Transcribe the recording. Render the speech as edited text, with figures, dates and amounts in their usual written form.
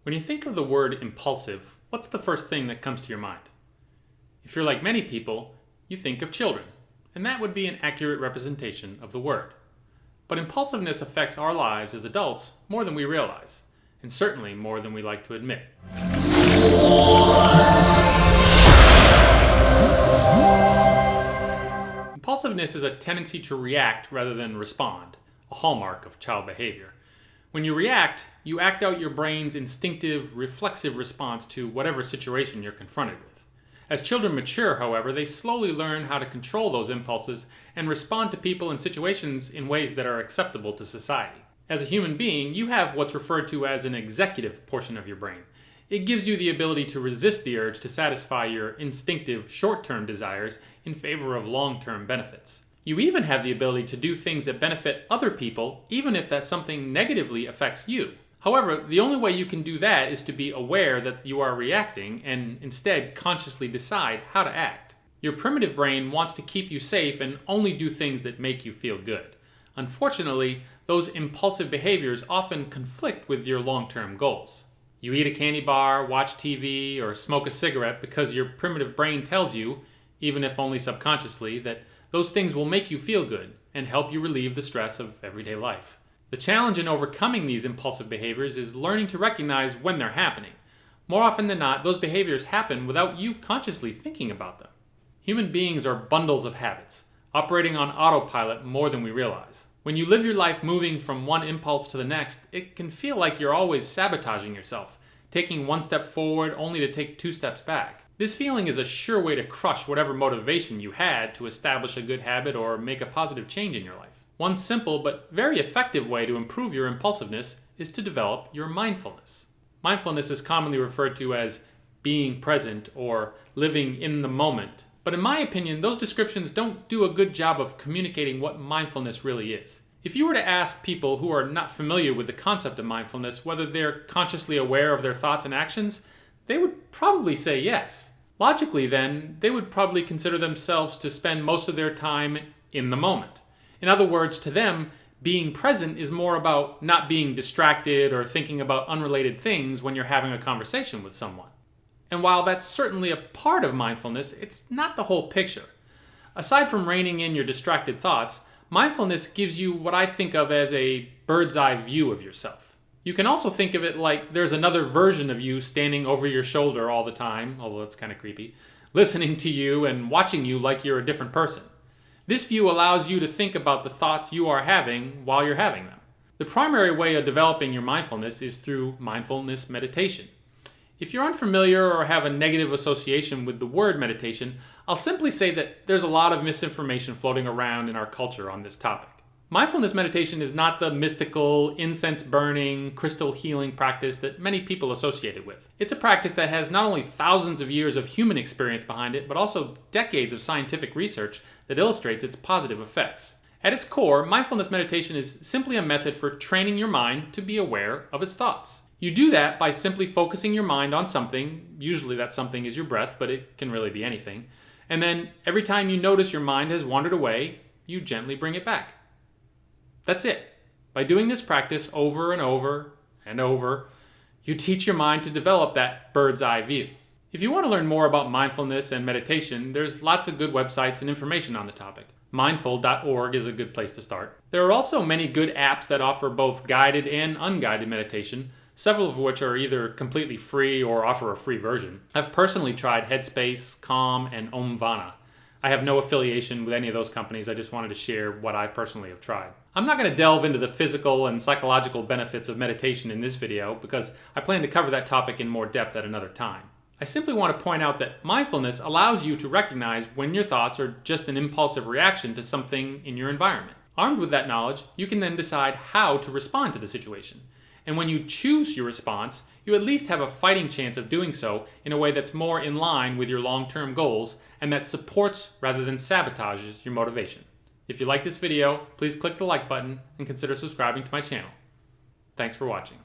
When you think of the word impulsive, what's the first thing that comes to your mind? If you're like many people, you think of children, and that would be an accurate representation of the word. But impulsiveness affects our lives as adults more than we realize, and certainly more than we like to admit. Impulsiveness is a tendency to react rather than respond, a hallmark of child behavior. When you react, you act out your brain's instinctive, reflexive response to whatever situation you're confronted with. As children mature, however, they slowly learn how to control those impulses and respond to people and situations in ways that are acceptable to society. As a human being, you have what's referred to as an executive portion of your brain. It gives you the ability to resist the urge to satisfy your instinctive short-term desires in favor of long-term benefits. You even have the ability to do things that benefit other people, even if that something negatively affects you. However, the only way you can do that is to be aware that you are reacting and instead consciously decide how to act. Your primitive brain wants to keep you safe and only do things that make you feel good. Unfortunately, those impulsive behaviors often conflict with your long-term goals. You eat a candy bar, watch TV, or smoke a cigarette because your primitive brain tells you, even if only subconsciously, that those things will make you feel good and help you relieve the stress of everyday life. The challenge in overcoming these impulsive behaviors is learning to recognize when they're happening. More often than not, those behaviors happen without you consciously thinking about them. Human beings are bundles of habits, operating on autopilot more than we realize. When you live your life moving from one impulse to the next, it can feel like you're always sabotaging yourself, taking one step forward only to take two steps back. This feeling is a sure way to crush whatever motivation you had to establish a good habit or make a positive change in your life. One simple but very effective way to improve your impulsiveness is to develop your mindfulness. Mindfulness is commonly referred to as being present or living in the moment. But in my opinion, those descriptions don't do a good job of communicating what mindfulness really is. If you were to ask people who are not familiar with the concept of mindfulness whether they're consciously aware of their thoughts and actions, they would probably say yes. Logically, then, they would probably consider themselves to spend most of their time in the moment. In other words, to them, being present is more about not being distracted or thinking about unrelated things when you're having a conversation with someone. And while that's certainly a part of mindfulness, it's not the whole picture. Aside from reining in your distracted thoughts, mindfulness gives you what I think of as a bird's eye view of yourself. You can also think of it like there's another version of you standing over your shoulder all the time, although that's kind of creepy, listening to you and watching you like you're a different person. This view allows you to think about the thoughts you are having while you're having them. The primary way of developing your mindfulness is through mindfulness meditation. If you're unfamiliar or have a negative association with the word meditation, I'll simply say that there's a lot of misinformation floating around in our culture on this topic. Mindfulness meditation is not the mystical, incense-burning, crystal healing practice that many people associate it with. It's a practice that has not only thousands of years of human experience behind it, but also decades of scientific research that illustrates its positive effects. At its core, mindfulness meditation is simply a method for training your mind to be aware of its thoughts. You do that by simply focusing your mind on something, usually that something is your breath, but it can really be anything, and then every time you notice your mind has wandered away, you gently bring it back. That's it. By doing this practice over and over and over, you teach your mind to develop that bird's eye view. If you want to learn more about mindfulness and meditation, there's lots of good websites and information on the topic. Mindful.org is a good place to start. There are also many good apps that offer both guided and unguided meditation, several of which are either completely free or offer a free version. I've personally tried Headspace, Calm, and Omvana. I have no affiliation with any of those companies. I just wanted to share what I personally have tried. I'm not going to delve into the physical and psychological benefits of meditation in this video because I plan to cover that topic in more depth at another time. I simply want to point out that mindfulness allows you to recognize when your thoughts are just an impulsive reaction to something in your environment. Armed with that knowledge, you can then decide how to respond to the situation. And when you choose your response, you at least have a fighting chance of doing so in a way that's more in line with your long-term goals and that supports rather than sabotages your motivation. If you like this video, please click the like button and consider subscribing to my channel. Thanks for watching.